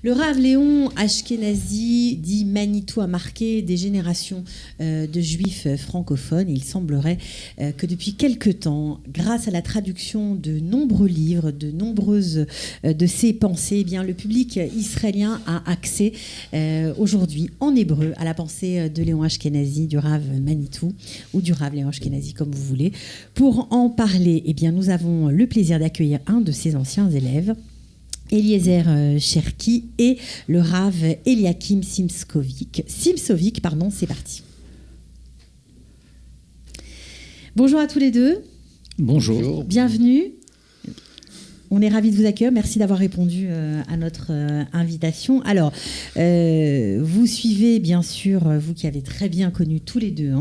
Le Rav Léon Ashkenazi, dit Manitou, a marqué des générations de juifs francophones. Il semblerait que depuis quelque temps, grâce à la traduction de nombreux livres, de nombreuses de ses pensées, eh bien, le public israélien a accès aujourd'hui en hébreu à la pensée de Léon Ashkenazi, du Rav Manitou, ou du Rav Léon Ashkenazi, comme vous voulez. Pour en parler, eh bien, nous avons le plaisir d'accueillir un de ses anciens élèves, Eliezer Cherki, et le Rav Eliakim Simsovic. C'est parti. Bonjour à tous les deux. Bonjour. Bienvenue. On est ravis de vous accueillir. Merci d'avoir répondu à notre invitation. Alors, vous suivez, bien sûr, vous qui avez très bien connu tous les deux,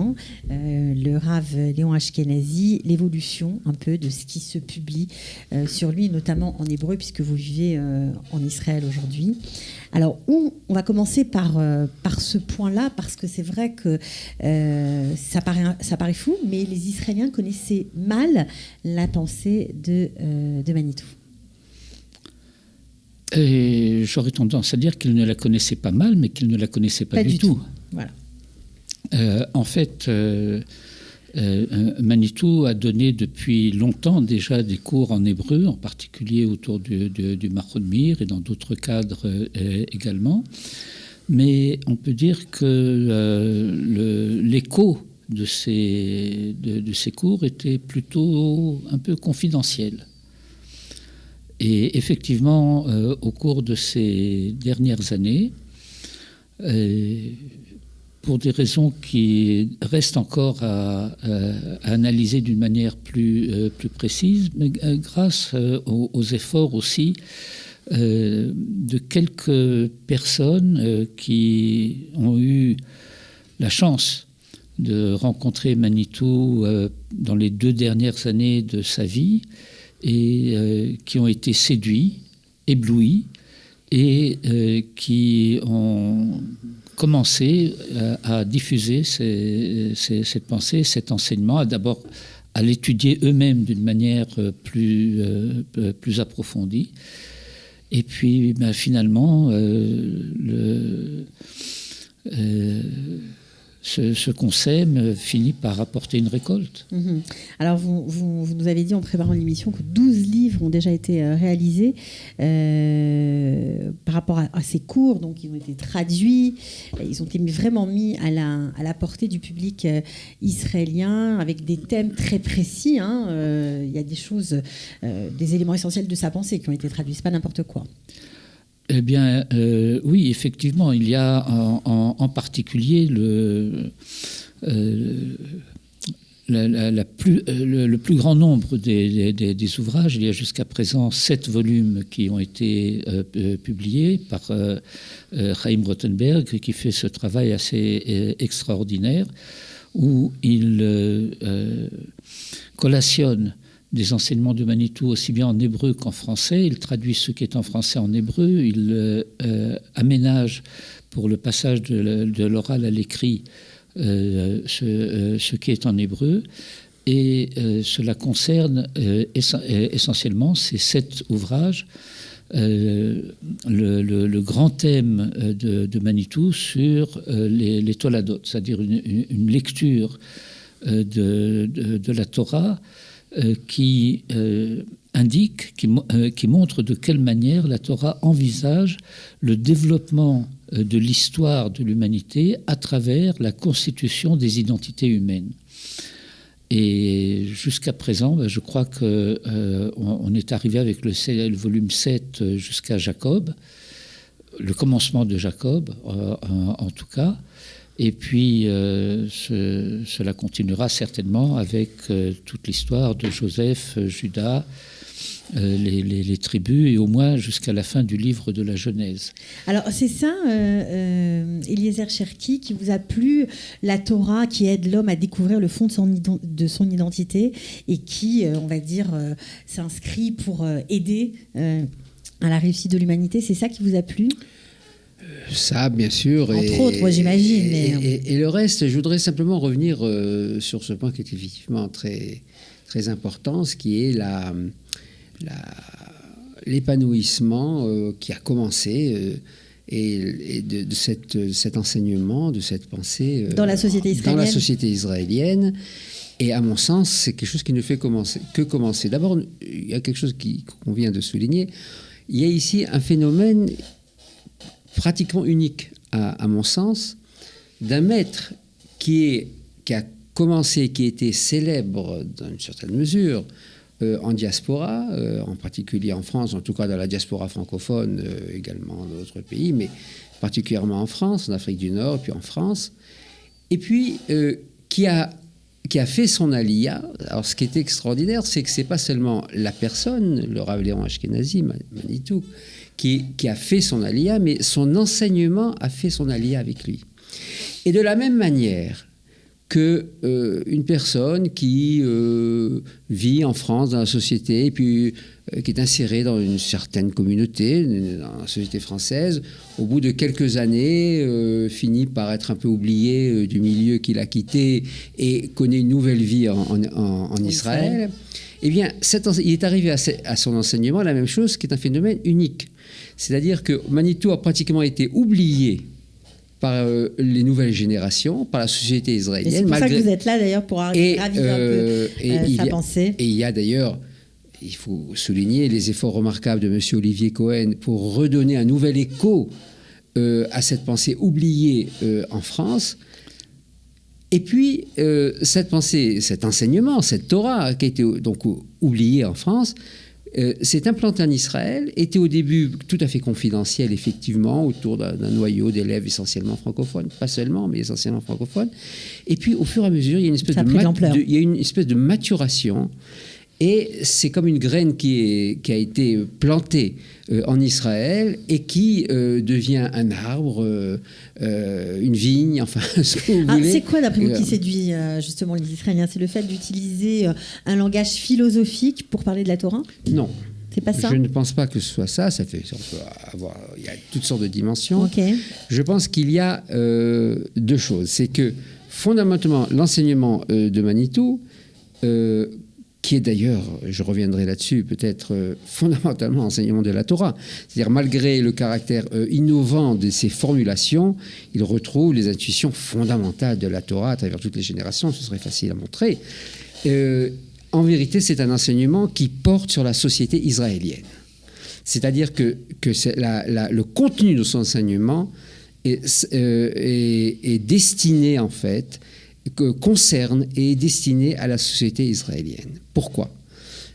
le Rav Léon Ashkenazi, l'évolution un peu de ce qui se publie sur lui, notamment en hébreu, puisque vous vivez en Israël aujourd'hui. Alors, on va commencer par ce point-là, parce que c'est vrai que ça paraît fou, mais les Israéliens connaissaient mal la pensée de Manitou. Et j'aurais tendance à dire qu'ils ne la connaissaient pas mal, mais qu'ils ne la connaissaient pas du tout. Voilà. En fait, Manitou a donné depuis longtemps déjà des cours en hébreu, en particulier autour du Mahon Meir et dans d'autres cadres également. Mais on peut dire que l'écho de ces cours était plutôt un peu confidentiel. Et effectivement, au cours de ces dernières années, pour des raisons qui restent encore à analyser d'une manière plus précise, mais grâce aux efforts aussi de quelques personnes qui ont eu la chance de rencontrer Manitou dans les 2 dernières années de sa vie, et qui ont été séduits, éblouis, et qui ont commencé à diffuser cette pensée, cet enseignement, d'abord à l'étudier eux-mêmes d'une manière plus approfondie. Et puis finalement, ce qu'on sème finit par apporter une récolte. Mmh. Alors, vous nous avez dit en préparant l'émission que 12 livres ont déjà été réalisés par rapport à ces cours, donc ils ont été traduits, ils ont été vraiment mis à la portée du public israélien avec des thèmes très précis. Il y a des choses, des éléments essentiels de sa pensée qui ont été traduits, c'est pas n'importe quoi. Eh bien, oui, effectivement, il y a en particulier le plus grand nombre des ouvrages. Il y a jusqu'à présent 7 volumes qui ont été publiés par Chaim Rothenberg, qui fait ce travail assez extraordinaire, où il collationne des enseignements de Manitou aussi bien en hébreu qu'en français. Il traduit ce qui est en français en hébreu. Il aménage pour le passage de l'oral à l'écrit ce qui est en hébreu. Et cela concerne essentiellement ces 7 ouvrages. Le grand thème de Manitou sur les Toladot, c'est-à-dire une lecture de la Torah qui indique, qui montre de quelle manière la Torah envisage le développement de l'histoire de l'humanité à travers la constitution des identités humaines. Et jusqu'à présent, je crois qu'on est arrivé avec le volume 7 jusqu'à Jacob, le commencement de Jacob en tout cas. Et puis, cela continuera certainement avec toute l'histoire de Joseph, Judas, les tribus, et au moins jusqu'à la fin du livre de la Genèse. Alors, c'est ça, Eliezer Cherki, qui vous a plu, la Torah qui aide l'homme à découvrir le fond de son identité et qui, on va dire, s'inscrit pour aider à la réussite de l'humanité. C'est ça qui vous a plu ? Ça, bien sûr. Entre autres, moi, j'imagine. Et le reste, je voudrais simplement revenir sur ce point qui est effectivement très, très important, ce qui est l'épanouissement qui a commencé et de cet enseignement, de cette pensée dans la société israélienne. Dans la société israélienne. Et à mon sens, c'est quelque chose qui ne fait que commencer. D'abord, il y a quelque chose qu'on vient de souligner. Il y a ici un phénomène pratiquement unique, à mon sens, d'un maître qui a commencé, qui était célèbre dans une certaine mesure en diaspora, en particulier en France, en tout cas dans la diaspora francophone, également dans d'autres pays, mais particulièrement en France, en Afrique du Nord, puis en France, et puis qui a fait son aliyah. Alors, ce qui est extraordinaire, c'est que ce n'est pas seulement la personne, le Rav Léon Ashkenazi, Manitou, qui a fait son aliyah, mais son enseignement a fait son aliyah avec lui. Et de la même manière qu'une personne qui vit en France, dans la société, et puis qui est insérée dans une certaine communauté, dans la société française, au bout de quelques années, finit par être un peu oublié du milieu qu'il a quitté et connaît une nouvelle vie en Israël. Eh bien, il est arrivé à son enseignement la même chose, qui est un phénomène unique. C'est-à-dire que Manitou a pratiquement été oublié par les nouvelles générations, par la société israélienne. Et c'est pour ça que vous êtes là d'ailleurs, pour raviver un peu sa pensée. Et il y a d'ailleurs, il faut souligner les efforts remarquables de M. Olivier Cohen pour redonner un nouvel écho à cette pensée oubliée en France. Et puis, cette pensée, cet enseignement, cette Torah qui a été donc oubliée en France, s'est implanté en Israël, était au début tout à fait confidentiel, effectivement, autour d'un noyau d'élèves essentiellement francophones, pas seulement, mais essentiellement francophones. Et puis, au fur et à mesure, il y a une espèce de maturation. Et c'est comme une graine qui a été plantée en Israël et qui devient un arbre, une vigne, enfin, ce que vous voulez. C'est quoi, d'après vous, qui séduit justement les Israéliens? C'est le fait d'utiliser un langage philosophique pour parler de la Torah? Non. C'est pas ça? Je ne pense pas que ce soit ça. Il y a toutes sortes de dimensions. Okay. Je pense qu'il y a deux choses. C'est que, fondamentalement, l'enseignement de Manitou, qui est d'ailleurs, je reviendrai là-dessus, peut-être fondamentalement l'enseignement de la Torah. C'est-à-dire, malgré le caractère innovant de ses formulations, il retrouve les intuitions fondamentales de la Torah à travers toutes les générations. Ce serait facile à montrer. En vérité, c'est un enseignement qui porte sur la société israélienne. C'est-à-dire que le contenu de son enseignement est destiné, en fait, concerne et est destiné à la société israélienne. Pourquoi ?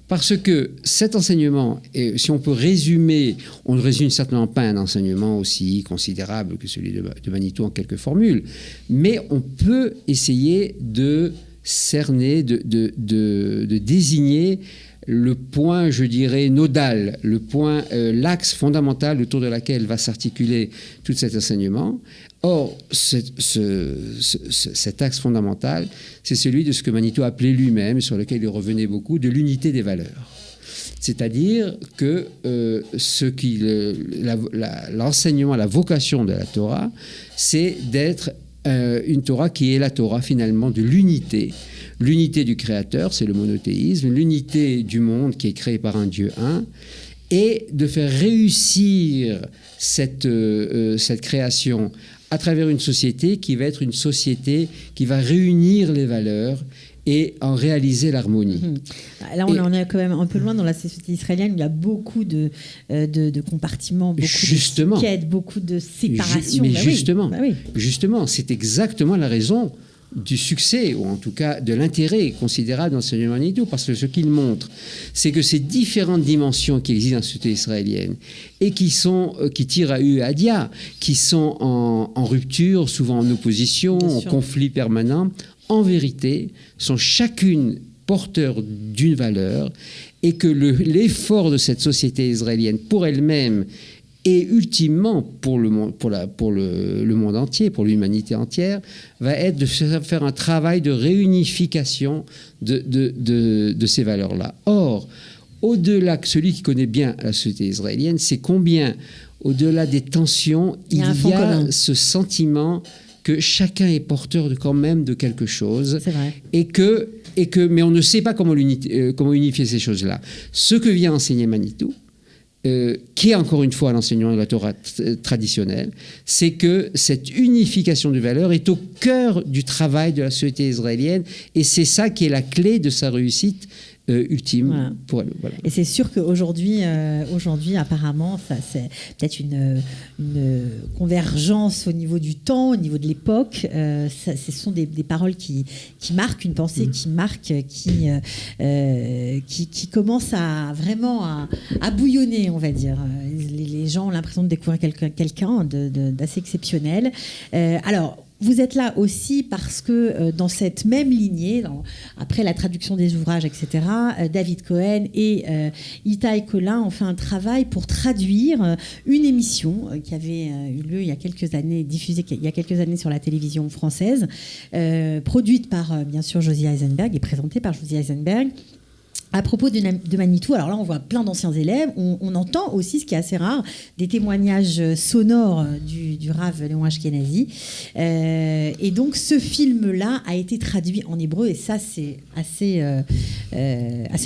Parce que cet enseignement, si on peut résumer, on ne résume certainement pas un enseignement aussi considérable que celui de Manitou en quelques formules, mais on peut essayer de cerner, de désigner le point, je dirais, nodal, le point, l'axe fondamental autour de laquelle va s'articuler tout cet enseignement. Or, cet axe fondamental, c'est celui de ce que Manitou appelait lui-même, sur lequel il revenait beaucoup, de l'unité des valeurs. C'est-à-dire que l'enseignement, la vocation de la Torah, c'est d'être une Torah qui est la Torah finalement de l'unité. L'unité du Créateur, c'est le monothéisme, l'unité du monde qui est créé par un Dieu un, et de faire réussir cette création à travers une société qui va être une société qui va réunir les valeurs et en réaliser l'harmonie. Là, on en est quand même un peu loin dans la société israélienne. Il y a beaucoup de compartiments, beaucoup de quêtes, beaucoup de séparation. Mais justement, c'est exactement la raison du succès, ou en tout cas de l'intérêt considérable d'enseignement Manitou, parce que ce qu'il montre, c'est que ces différentes dimensions qui existent dans la société israélienne et qui tirent à eux et à dia, qui sont en rupture, souvent en opposition, en conflit permanent, en vérité, sont chacune porteurs d'une valeur, et que l'effort de cette société israélienne pour elle-même et ultimement pour le monde entier, pour l'humanité entière, va être de faire un travail de réunification de ces valeurs-là. Or, au-delà que celui qui connaît bien la société israélienne, c'est combien, au-delà des tensions, il y a ce sentiment que chacun est porteur quand même de quelque chose. C'est vrai. Mais on ne sait pas comment unifier ces choses-là. Ce que vient enseigner Manitou, qui est encore une fois l'enseignement de la Torah traditionnelle, c'est que cette unification de valeurs est au cœur du travail de la société israélienne, et c'est ça qui est la clé de sa réussite ultime. Voilà. Pour elle. Voilà. Et c'est sûr qu'aujourd'hui, apparemment, ça, c'est peut-être une convergence au niveau du temps, au niveau de l'époque. Ce sont des paroles qui marquent une pensée, qui marquent, qui commencent à vraiment à bouillonner, on va dire. Les gens ont l'impression de découvrir quelqu'un d'assez exceptionnel. Alors, vous êtes là aussi parce que dans cette même lignée, après la traduction des ouvrages, etc., David Cohen et Itai Colin ont fait un travail pour traduire une émission qui avait eu lieu il y a quelques années, diffusée il y a quelques années sur la télévision française, produite par, bien sûr, Josie Eisenberg et présentée par Josie Eisenberg. À propos de Manitou, alors là on voit plein d'anciens élèves, on entend aussi, ce qui est assez rare, des témoignages sonores du Rav Léon Ashkenazi. Et donc ce film-là a été traduit en hébreu, et ça c'est assez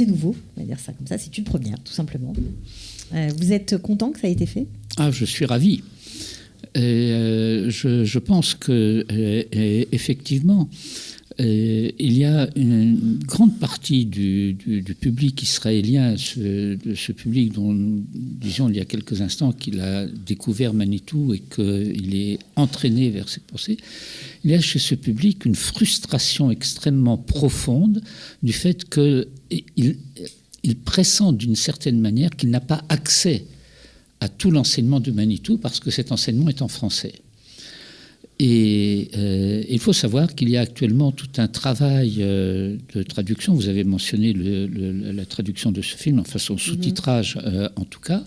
nouveau, on va dire ça comme ça, c'est une première tout simplement. Vous êtes content que ça ait été fait ? Ah, je suis ravi. Je pense que effectivement, il y a une grande partie du public israélien, ce public dont nous disions il y a quelques instants qu'il a découvert Manitou et qu'il est entraîné vers cette pensée. Il y a chez ce public une frustration extrêmement profonde du fait qu'il pressent d'une certaine manière qu'il n'a pas accès à tout l'enseignement de Manitou parce que cet enseignement est en français. Et il faut savoir qu'il y a actuellement tout un travail de traduction. Vous avez mentionné la traduction de ce film, enfin son sous-titrage en tout cas.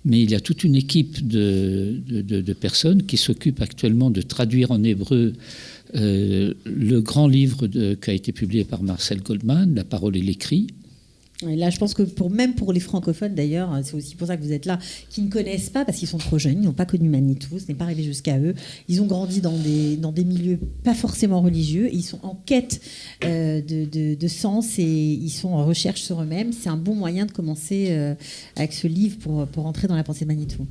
Mais il y a toute une équipe de personnes qui s'occupent actuellement de traduire en hébreu le grand livre qui a été publié par Marcel Goldman, La parole et l'écrit. Et là, je pense que même pour les francophones, d'ailleurs, c'est aussi pour ça que vous êtes là, qui ne connaissent pas, parce qu'ils sont trop jeunes, ils n'ont pas connu Manitou, ce n'est pas arrivé jusqu'à eux. Ils ont grandi dans des milieux pas forcément religieux, ils sont en quête de sens et ils sont en recherche sur eux-mêmes. C'est un bon moyen de commencer avec ce livre pour entrer dans la pensée de Manitou.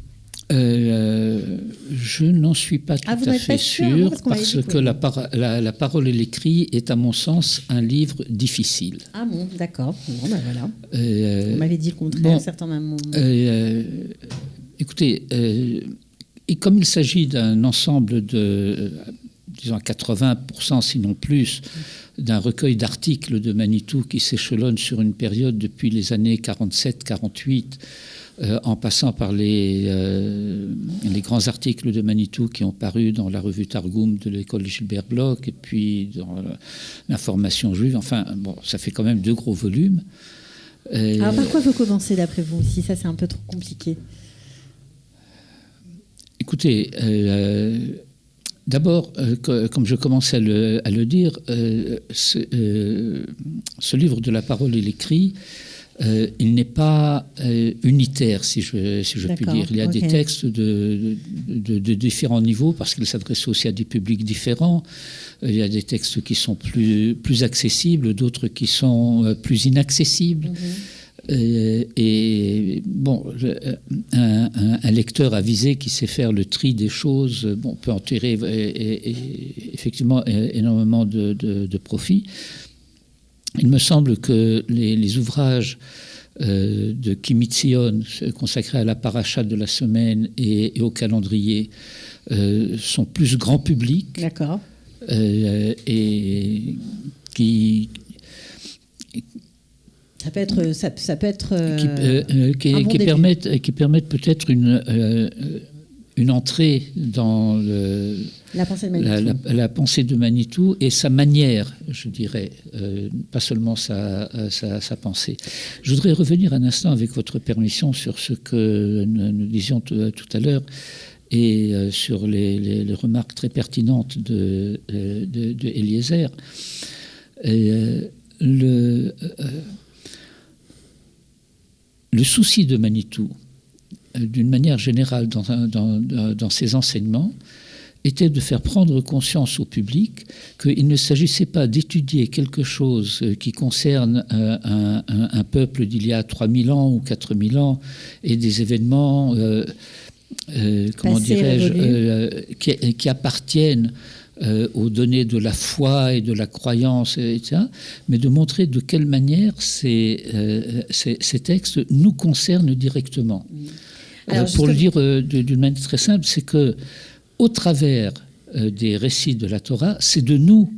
Je n'en suis pas tout à fait sûr, parce que la parole et l'écrit est, à mon sens, un livre difficile. Ah bon, d'accord. Bon, ben voilà. Vous m'avez dit le contraire à certains moments. Écoutez, et comme il s'agit d'un ensemble de, disons, 80%, sinon plus, d'un recueil d'articles de Manitou qui s'échelonne sur une période depuis les années 47-48, en passant par les grands articles de Manitou qui ont paru dans la revue Targum de l'école Gilbert Bloch et puis dans l'information juive. Enfin, bon, ça fait quand même 2 gros volumes. Alors, par quoi vous commencez d'après vous, si ça c'est un peu trop compliqué ? Écoutez, d'abord, comme je commençais à le dire, ce livre de la parole et l'écrit, il n'est pas unitaire, si je puis dire. Il y a des textes de différents niveaux, parce qu'il s'adresse aussi à des publics différents. Il y a des textes qui sont plus accessibles, d'autres qui sont plus inaccessibles. Et bon, un lecteur avisé qui sait faire le tri des choses, bon, peut en tirer effectivement énormément de profit. Il me semble que les ouvrages de Kimitzion consacrés à la paracha de la semaine et au calendrier sont plus grand public. D'accord. Et qui... Ça peut être qui permettent peut-être une entrée dans la pensée de Manitou et sa manière, je dirais, pas seulement sa pensée. Je voudrais revenir un instant, avec votre permission, sur ce que nous disions tout à l'heure et sur les remarques très pertinentes de Eliezer. Le souci de Manitou, d'une manière générale dans ses enseignements, était de faire prendre conscience au public qu'il ne s'agissait pas d'étudier quelque chose qui concerne un peuple d'il y a 3000 ans ou 4000 ans et des événements, comment dirais-je, qui appartiennent aux données de la foi et de la croyance, etc., mais de montrer de quelle manière ces textes nous concernent directement. Alors, pour le dire d'une manière très simple, c'est que au travers des récits de la Torah, c'est de nous.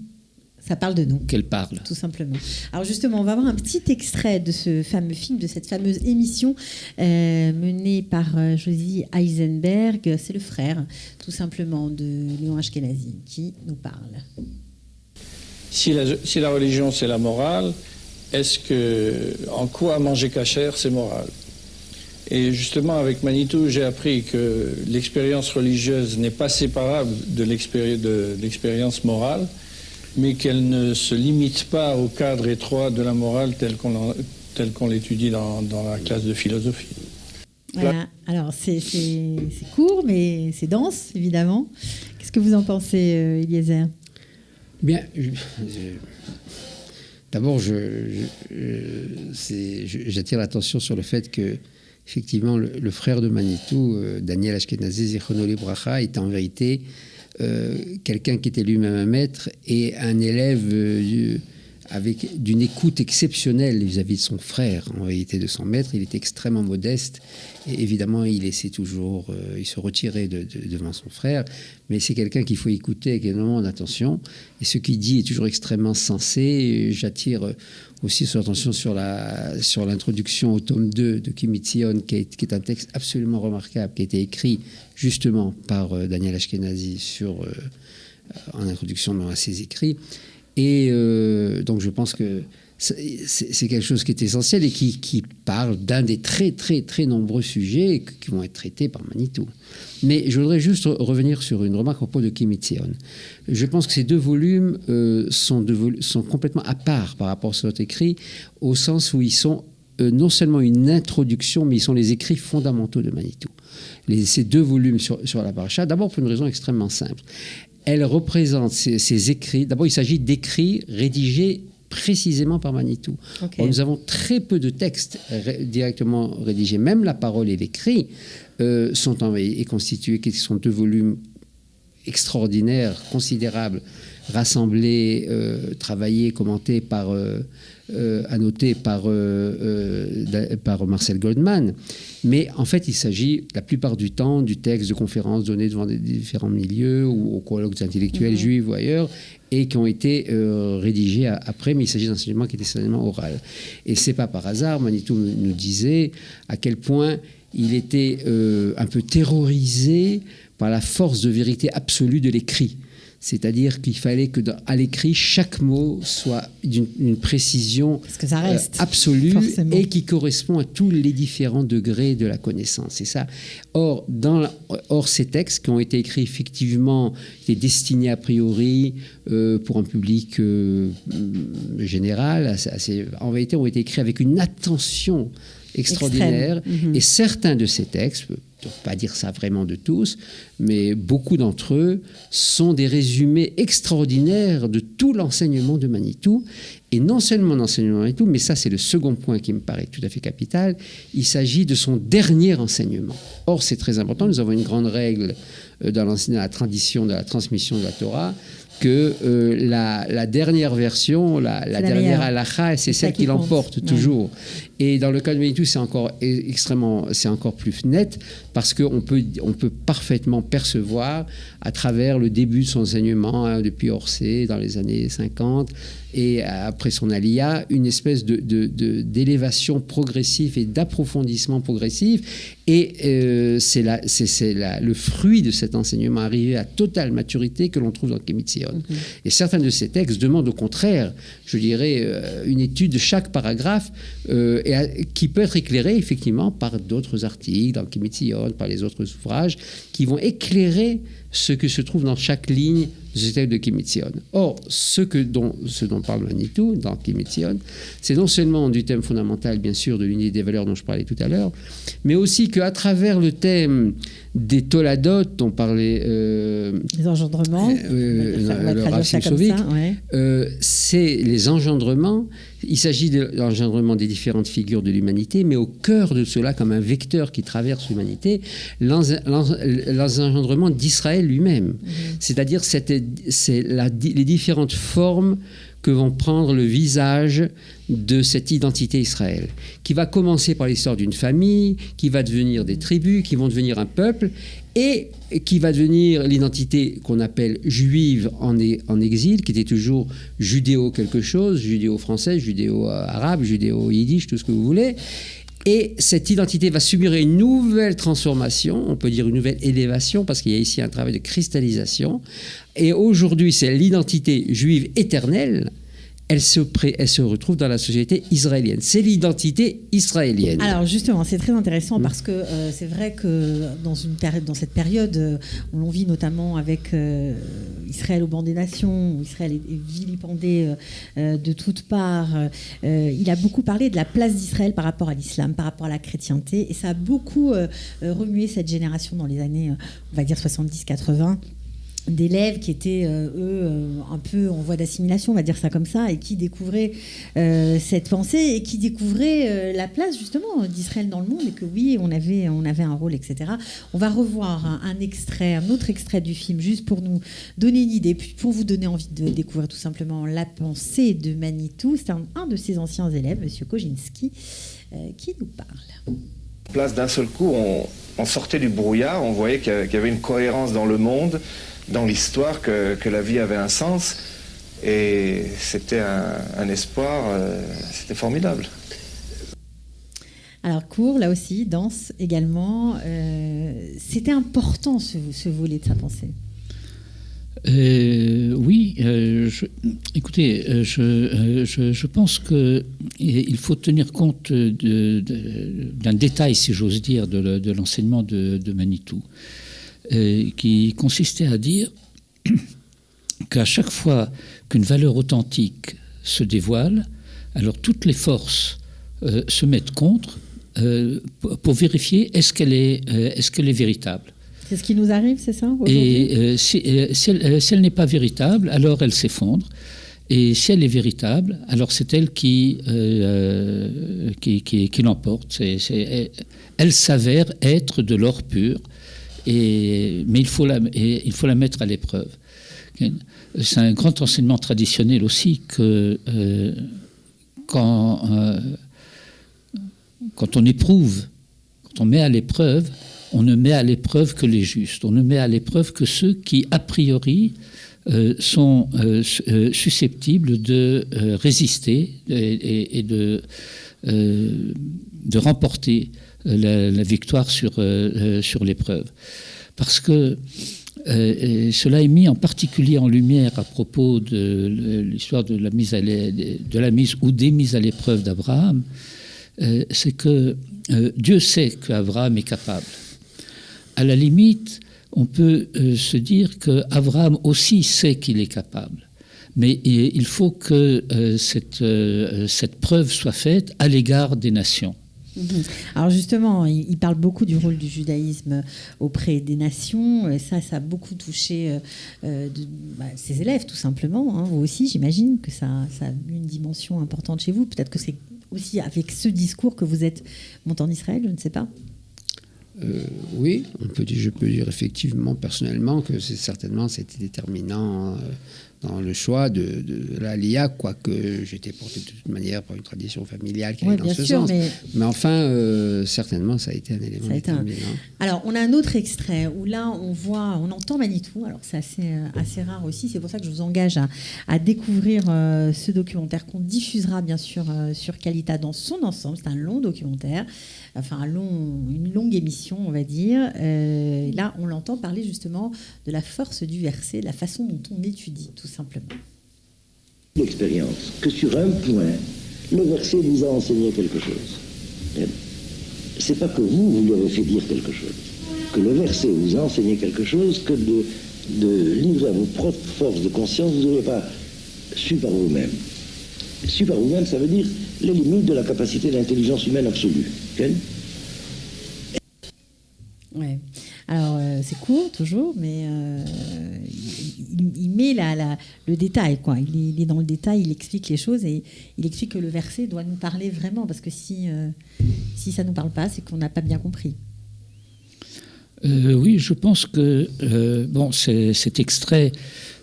Ça parle de nous. Qu'elle parle. Tout simplement. Alors justement, on va voir un petit extrait de ce fameux film, de cette fameuse émission menée par Josie Eisenberg. C'est le frère, tout simplement, de Léon Ashkenazi qui nous parle. Si la religion, c'est la morale, en quoi manger cachère, c'est moral? Et justement, avec Manitou, j'ai appris que l'expérience religieuse n'est pas séparable de l'expérience morale, mais qu'elle ne se limite pas au cadre étroit de la morale tel qu'on l'étudie dans la classe de philosophie. Voilà. Alors, c'est court, mais c'est dense, évidemment. Qu'est-ce que vous en pensez, Eliezer? Bien, d'abord, j'attire l'attention sur le fait que effectivement, le frère de Manitou, Daniel Ashkenazi, Zichrono Libracha, est en vérité quelqu'un qui était lui-même un maître et un élève d'une écoute exceptionnelle vis-à-vis de son frère, en réalité de son maître. Il était extrêmement modeste et évidemment il laissait toujours, il se retirait devant son frère, mais c'est quelqu'un qu'il faut écouter avec énormément d'attention et ce qu'il dit est toujours extrêmement sensé. J'attire aussi son attention sur l'introduction au tome 2 de Kimitzion, qui est un texte absolument remarquable, qui a été écrit justement par Daniel Ashkenazi en introduction à ses écrits. Et donc je pense que c'est quelque chose qui est essentiel et qui parle d'un des très très très nombreux sujets qui vont être traités par Manitou. Mais je voudrais juste revenir sur une remarque à propos de Kimitzion. Je pense que ces deux volumes sont complètement à part par rapport à ce écrit, au sens où ils sont non seulement une introduction, mais ils sont les écrits fondamentaux de Manitou. Ces deux volumes sur la paracha, d'abord pour une raison extrêmement simple. Elle représente ces écrits. D'abord, il s'agit d'écrits rédigés précisément par Manitou. Okay. Or, nous avons très peu de textes directement rédigés. Même la parole et l'écrit sont constitués, qui sont deux volumes extraordinaires, considérables, rassemblés, travaillés, commentés annotés par Marcel Goldman. Mais en fait, il s'agit la plupart du temps du texte de conférences données devant des différents milieux ou aux colloques intellectuels juifs ou ailleurs et qui ont été rédigés après, mais il s'agit d'enseignements qui étaient essentiellement oral. Et c'est pas par hasard, Manitou nous disait à quel point il était un peu terrorisé par la force de vérité absolue de l'écrit. C'est-à-dire qu'il fallait qu'à l'écrit, chaque mot soit d'une précision absolue forcément. Et qui correspond à tous les différents degrés de la connaissance. C'est ça. Or, ces textes qui ont été écrits effectivement, étaient destinés a priori pour un public général, en vérité ont été écrits avec une attention extraordinaire. Et certains de ces textes, je ne peux pas dire ça vraiment de tous, mais beaucoup d'entre eux sont des résumés extraordinaires de tout l'enseignement de Manitou. Et non seulement l'enseignement de Manitou, mais ça c'est le second point qui me paraît tout à fait capital, il s'agit de son dernier enseignement. Or c'est très important, nous avons une grande règle dans la tradition de la transmission de la Torah, que la dernière version, la dernière halakha, c'est celle qui l'emporte toujours. Et dans le cas de Manitou, c'est encore plus net parce qu'on peut parfaitement percevoir à travers le début de son enseignement, depuis Orsay, dans les années 50, et après son Aliyah, une espèce d'élévation progressive et d'approfondissement progressif. Et c'est le fruit de cet enseignement arrivé à totale maturité que l'on trouve dans Kimitzion. Et certains de ces textes demandent au contraire, je dirais, une étude de chaque paragraphe qui peut être éclairée effectivement par d'autres articles dans Kimitzion, par les autres ouvrages, qui vont éclairer ce que se trouve dans chaque ligne de ce texte de Kimitzion. Or, ce dont parle Manitou dans Kimitzion, c'est non seulement du thème fondamental, bien sûr, de l'unité des valeurs dont je parlais tout à l'heure, mais aussi qu'à travers le thème des toladot, dont parlait les engendrements, le Rav Simsovic, c'est les engendrements. Il s'agit de l'engendrement des différentes figures de l'humanité, mais au cœur de cela, comme un vecteur qui traverse l'humanité, l'engendrement d'Israël lui-même. C'est-à-dire les différentes formes que vont prendre le visage de cette identité Israël, qui va commencer par l'histoire d'une famille, qui va devenir des tribus, qui vont devenir un peuple, et qui va devenir l'identité qu'on appelle juive en exil, qui était toujours judéo quelque chose, judéo-française, judéo-arabe, judéo-yiddish, tout ce que vous voulez. Et cette identité va subir une nouvelle transformation, on peut dire une nouvelle élévation, parce qu'il y a ici un travail de cristallisation. Et aujourd'hui, c'est l'identité juive éternelle. Elle se retrouve dans la société israélienne. C'est l'identité israélienne. Alors justement, c'est très intéressant parce que c'est vrai que dans cette période où l'on vit notamment avec Israël au banc des nations, où Israël est vilipendé de toutes parts, il a beaucoup parlé de la place d'Israël par rapport à l'islam, par rapport à la chrétienté, et ça a beaucoup remué cette génération dans les années, on va dire 70-80. D'élèves qui étaient, un peu en voie d'assimilation, on va dire ça comme ça, et qui découvraient cette pensée et qui découvraient la place justement d'Israël dans le monde, et que oui, on avait un rôle, etc. On va revoir un autre extrait du film, juste pour nous donner une idée, puis pour vous donner envie de découvrir tout simplement la pensée de Manitou. C'est un de ses anciens élèves, M. Kojinski, qui nous parle. Place d'un seul coup, on sortait du brouillard, on voyait qu'il y avait une cohérence dans le monde, dans l'histoire, que la vie avait un sens, et c'était un espoir, c'était formidable. Alors court, là aussi, danse également, c'était important ce volet de sa pensée. Oui, écoutez, je pense qu'il faut tenir compte d'un détail, si j'ose dire, de l'enseignement de Manitou, qui consistait à dire qu'à chaque fois qu'une valeur authentique se dévoile, alors toutes les forces se mettent contre pour vérifier est-ce qu'elle est véritable. C'est ce qui nous arrive, c'est ça, aujourd'hui ? Et si elle n'est pas véritable, alors elle s'effondre. Et si elle est véritable, alors c'est elle qui l'emporte. Elle s'avère être de l'or pur. Mais il faut la mettre à l'épreuve. C'est un grand enseignement traditionnel aussi que quand on éprouve, quand on met à l'épreuve, on ne met à l'épreuve que les justes. On ne met à l'épreuve que ceux qui, a priori, sont susceptibles de résister et de remporter la victoire sur l'épreuve. Parce que cela est mis en particulier en lumière à propos de l'histoire de la mise ou des mises à l'épreuve d'Abraham, c'est que Dieu sait qu'Abraham est capable. À la limite, on peut se dire qu'Abraham aussi sait qu'il est capable. Mais il faut que cette preuve soit faite à l'égard des nations. Alors justement, il parle beaucoup du rôle du judaïsme auprès des nations. Ça a beaucoup touché ses élèves, tout simplement. Hein. Vous aussi, j'imagine que ça a une dimension importante chez vous. Peut-être que c'est aussi avec ce discours que vous êtes monté en Israël, je ne sais pas. Oui, je peux dire effectivement, personnellement, que c'était déterminant dans le choix de l'Aliyah, quoique j'étais porté de toute manière par une tradition familiale qui allait dans ce sens. Mais enfin, certainement, ça a été un élément déterminant. Alors, on a un autre extrait où là, on entend Manitou. Alors, c'est assez rare aussi. C'est pour ça que je vous engage à découvrir ce documentaire qu'on diffusera, bien sûr, sur Kalita dans son ensemble. C'est un long documentaire, enfin une longue émission, on va dire. Là, on l'entend parler justement de la force du verset, de la façon dont on étudie, tout simplement. L'expérience que sur un point, le verset vous a enseigné quelque chose. C'est pas que vous lui avez fait dire quelque chose. que le verset vous a enseigné quelque chose que de livrer à vos propres forces de conscience, vous n'avez pas su par vous-même. Su par vous-même, ça veut dire les limites de la capacité d'intelligence humaine absolue. Ken ? Ouais. Alors, c'est court, toujours, mais il met le détail, quoi. Il est dans le détail, il explique les choses et il explique que le verset doit nous parler vraiment, parce que si ça ne nous parle pas, c'est qu'on n'a pas bien compris. Oui, je pense que cet extrait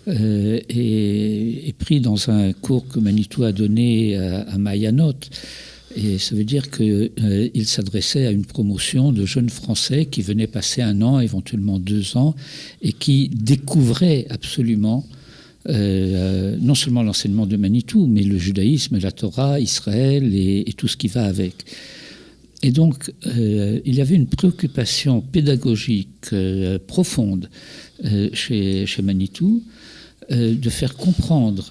est pris dans un cours que Manitou a donné à Mayanot. Et ça veut dire qu'il s'adressait à une promotion de jeunes Français qui venaient passer 1 an, éventuellement 2 ans, et qui découvraient absolument non seulement l'enseignement de Manitou, mais le judaïsme, la Torah, Israël et tout ce qui va avec. Et donc, il y avait une préoccupation pédagogique profonde chez Manitou de faire comprendre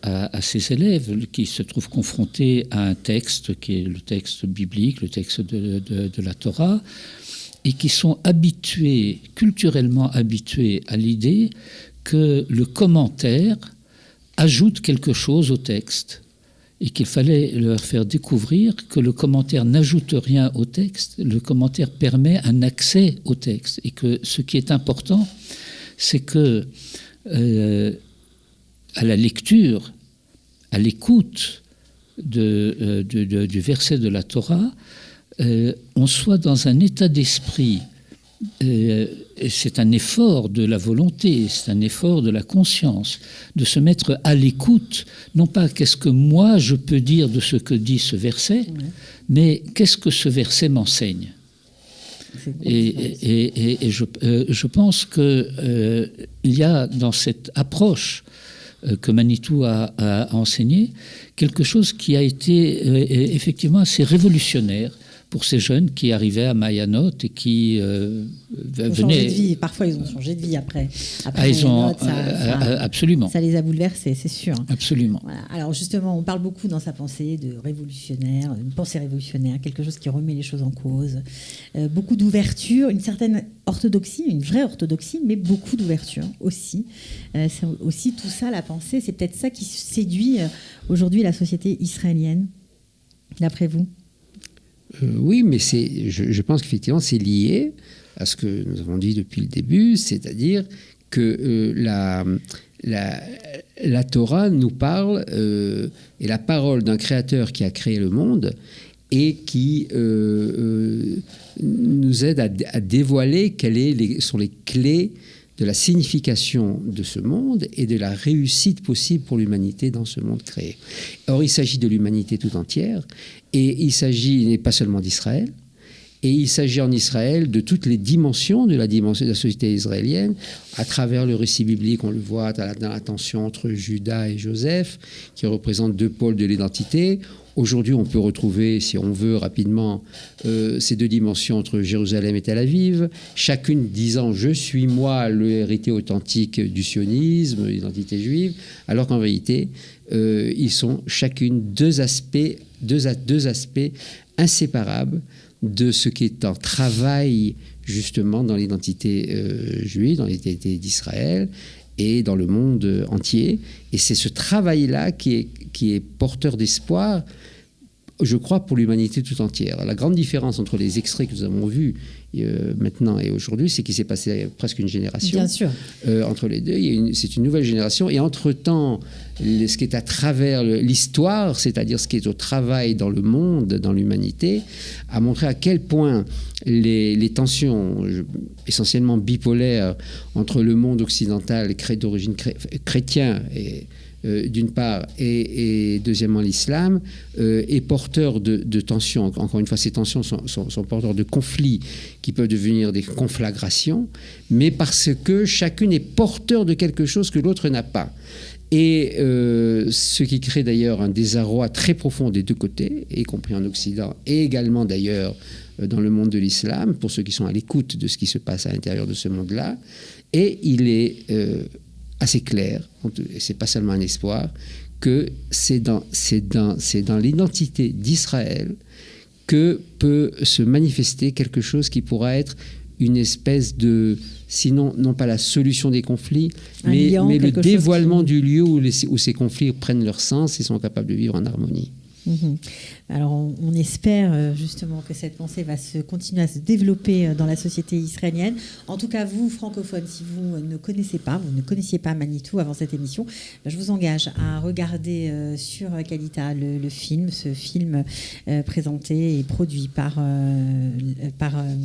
à ses élèves qui se trouvent confrontés à un texte qui est le texte biblique, le texte de la Torah, et qui sont habitués, culturellement habitués à l'idée que le commentaire ajoute quelque chose au texte et qu'il fallait leur faire découvrir que le commentaire n'ajoute rien au texte, le commentaire permet un accès au texte et que ce qui est important, c'est que à la lecture, à l'écoute du verset de la Torah, on soit dans un état d'esprit. C'est un effort de la volonté, c'est un effort de la conscience, de se mettre à l'écoute, non pas qu'est-ce que moi je peux dire de ce que dit ce verset, mais qu'est-ce que ce verset m'enseigne. Et je pense qu'il y a dans cette approche que Manitou a enseigné quelque chose qui a été effectivement assez révolutionnaire pour ces jeunes qui arrivaient à Mayanot et qui venaient... Changé de vie. Parfois, ils ont changé de vie après Mayanot, absolument. Ça les a bouleversés, c'est sûr. Absolument. Voilà. Alors justement, on parle beaucoup dans sa pensée de révolutionnaire, une pensée révolutionnaire, quelque chose qui remet les choses en cause. Beaucoup d'ouverture, une certaine orthodoxie, une vraie orthodoxie, mais beaucoup d'ouverture aussi. C'est aussi tout ça, la pensée, c'est peut-être ça qui séduit aujourd'hui la société israélienne, d'après vous? Oui, mais je pense qu'effectivement, c'est lié à ce que nous avons dit depuis le début, c'est-à-dire que la Torah nous parle, et la parole d'un créateur qui a créé le monde et qui nous aide à dévoiler quelles sont les clés de la signification de ce monde et de la réussite possible pour l'humanité dans ce monde créé. Or, il s'agit de l'humanité tout entière, et il s'agit pas seulement d'Israël, et il s'agit en Israël de toutes les dimensions de la société israélienne, à travers le récit biblique, on le voit dans la tension entre Judas et Joseph, qui représentent 2 pôles de l'identité. Aujourd'hui, on peut retrouver, si on veut rapidement, ces 2 dimensions entre Jérusalem et Tel Aviv, chacune disant « je suis moi l'héritier authentique du sionisme, l'identité juive », alors qu'en réalité, ils sont chacune deux aspects inséparables de ce qui est en travail justement dans l'identité juive, dans l'identité d'Israël et dans le monde entier. Et c'est ce travail-là qui est porteur d'espoir, je crois, pour l'humanité tout entière. La grande différence entre les extraits que nous avons vus maintenant et aujourd'hui, c'est qu'il s'est passé presque une génération. Bien sûr. Entre les deux, c'est une nouvelle génération. Et entre-temps, ce qui est à travers l'histoire, c'est-à-dire ce qui est au travail dans le monde, dans l'humanité, a montré à quel point les tensions essentiellement bipolaires entre le monde occidental d'origine chrétien d'une part, et deuxièmement l'islam, est porteur de tensions. Encore une fois, ces tensions sont porteurs de conflits qui peuvent devenir des conflagrations, mais parce que chacune est porteur de quelque chose que l'autre n'a pas. Et ce qui crée d'ailleurs un désarroi très profond des 2 côtés, y compris en Occident, et également d'ailleurs dans le monde de l'islam, pour ceux qui sont à l'écoute de ce qui se passe à l'intérieur de ce monde-là. Et il est assez clair, et c'est pas seulement un espoir, que c'est dans l'identité d'Israël que peut se manifester quelque chose qui pourra être une espèce de, sinon non pas la solution des conflits, mais le quelque dévoilement du lieu où ces conflits prennent leur sens et sont capables de vivre en harmonie. Alors on espère justement que cette pensée va continuer à se développer dans la société israélienne. En tout cas, vous, francophones, si vous ne connaissiez pas Manitou avant cette émission, je vous engage à regarder sur Kalita ce film présenté et produit par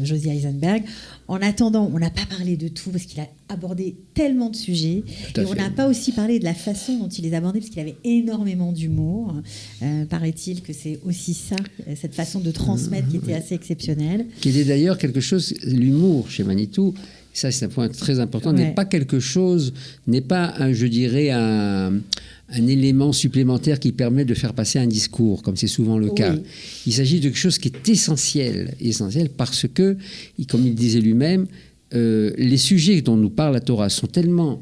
Josie Eisenberg. En attendant, on n'a pas parlé de tout parce qu'il a abordé tellement de sujets. Et on n'a pas aussi parlé de la façon dont il les abordait parce qu'il avait énormément d'humour. Paraît-il que c'est aussi ça, cette façon de transmettre qui était assez exceptionnelle. Qui était d'ailleurs quelque chose, l'humour chez Manitou, ça c'est un point très important, n'est pas quelque chose, n'est pas, je dirais, un élément supplémentaire qui permet de faire passer un discours, comme c'est souvent le cas. Il s'agit de quelque chose qui est essentiel parce que, comme il disait lui-même, les sujets dont nous parle la Torah sont tellement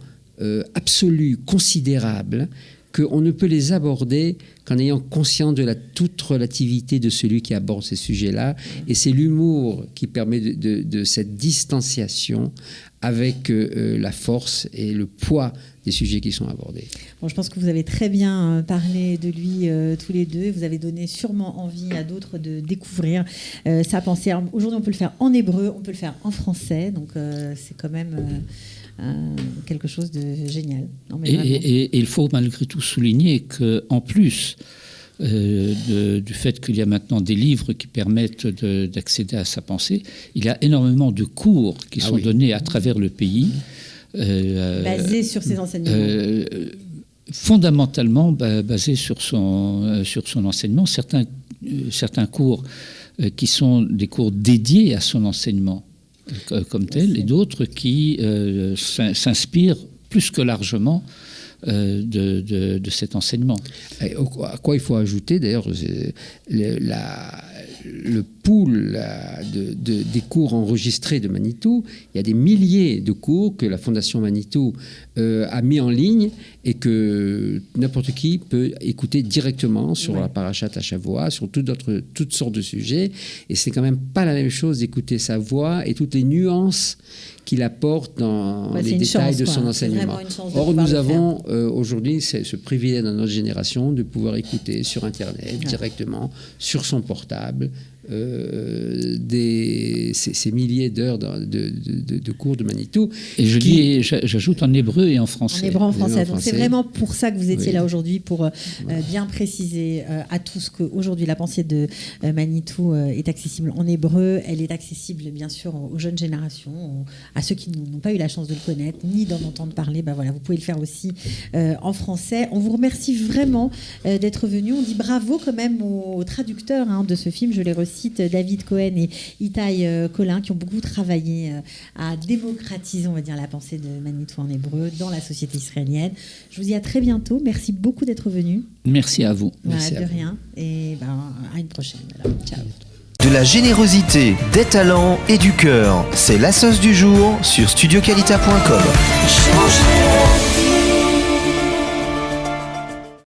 absolus, considérables, qu'on ne peut les aborder qu'en ayant conscience de la toute relativité de celui qui aborde ces sujets-là. Et c'est l'humour qui permet de cette distanciation avec la force et le poids des sujets qui sont abordés. Bon, je pense que vous avez très bien parlé de lui tous les deux. Vous avez donné sûrement envie à d'autres de découvrir sa pensée. Alors, aujourd'hui, on peut le faire en hébreu, on peut le faire en français. Donc, c'est quand même... quelque chose de génial. Non, mais et il faut malgré tout souligner qu'en plus du fait qu'il y a maintenant des livres qui permettent d'accéder à sa pensée, il y a énormément de cours qui sont donnés à travers le pays. Basés sur ses enseignements. Fondamentalement basés sur son enseignement. Certains cours qui sont des cours dédiés à son enseignement comme tel, et d'autres qui s'inspirent plus que largement de cet enseignement. Et à quoi il faut ajouter, d'ailleurs, le pool des cours enregistrés de Manitou. Il y a des milliers de cours que la Fondation Manitou a mis en ligne et que n'importe qui peut écouter directement sur la Parashat Hashavua, sur toutes sortes de sujets. Et c'est quand même pas la même chose d'écouter sa voix et toutes les nuances qu'il apporte dans les détails de son enseignement. Or, nous avons aujourd'hui ce privilège dans notre génération de pouvoir écouter sur Internet, directement, sur son portable, ces milliers d'heures de cours de Manitou. Et j'ajoute en hébreu et en français. En hébreu, en français. Donc c'est vraiment pour ça que vous étiez là aujourd'hui, pour bien préciser à tous qu'aujourd'hui la pensée de Manitou est accessible en hébreu. Elle est accessible bien sûr aux jeunes générations, à ceux qui n'ont pas eu la chance de le connaître, ni d'en entendre parler. Voilà, vous pouvez le faire aussi en français. On vous remercie vraiment d'être venu. On dit bravo quand même aux traducteurs de ce film. Je les recite, David Cohen et Itai Colin, qui ont beaucoup travaillé à démocratiser, on va dire, la pensée de Manitou en hébreu dans la société israélienne. Je vous dis à très bientôt. Merci beaucoup d'être venu. Merci à vous. Merci de rien. Et à une prochaine. Voilà. Ciao. De la générosité, des talents et du cœur. C'est la sauce du jour sur studioqualita.com.